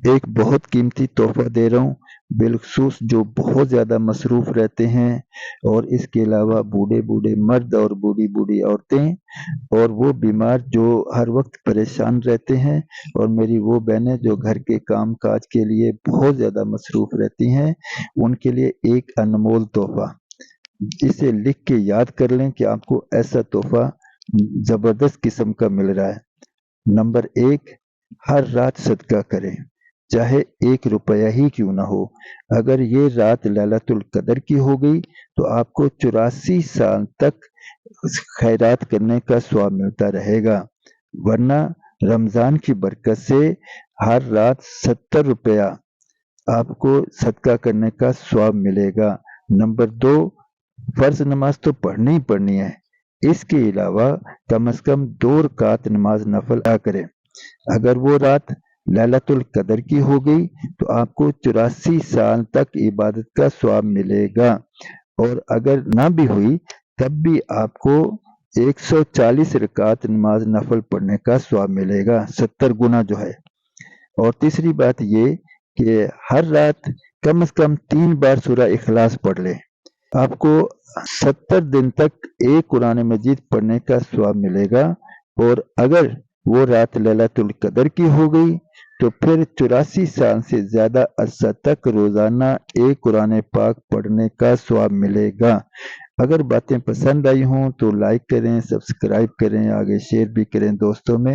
ایک बहुत कीमती तोहफा दे रहा हूँ, बिलखसूस जो बहुत ज़्यादा मसरूफ़ रहते हैं, और इसके अलावा बूढ़े बूढ़े मर्द और बूढ़ी बूढ़ी औरतें, और वो बीमार जो हर वक्त परेशान रहते हैं, और मेरी वो बहनें जो घर के काम काज के लिए बहुत ज़्यादा मसरूफ़ रहती हैं, उनके लिए एक अनमोल तोहफा। इसे लिख के याद कर लें कि आपको ऐसा तोहफा ज़बरदस्त किस्म का मिल रहा है। नंबर 1, हर रात सदका करें, चाहे 1 रुपया ही क्यों ना हो। अगर ये रात लैलतुल कदर की हो गई तो आपको 84 साल तक खैरात करने का सवाब मिलता रहेगा। वरना रमज़ान की बरकत से हर रात 70 रुपया आपको सदका करने का सवाब मिलेगा। नंबर 2, फ़र्ज़ नमाज तो पढ़नी ही पढ़नी है। इसके अलावा कम से कम 2 रकात नमाज नफल अदा करें। अगर वो रात लैलतुल कदर की हो गई तो आपको 84 साल तक इबादत का सवाब मिलेगा, और अगर ना भी हुई तब भी आपको 140 रकात नमाज नफल पढ़ने का सवाब मिलेगा, 70 गुना जो है। और तीसरी बात ये कि हर रात कम से कम 3 बार सूरह इखलास पढ़ लें। आपको 70 दिन तक एक कुरान मजीद पढ़ने का सवाब मिलेगा, और अगर वो रात लैलतुल कदर की हो गई तो फिर 84 साल से ज़्यादा अरसा तक रोज़ाना एक कुरान पाक पढ़ने का सवाब मिलेगा। अगर बातें पसंद आई हों तो लाइक करें, सब्सक्राइब करें, आगे शेयर भी करें दोस्तों में।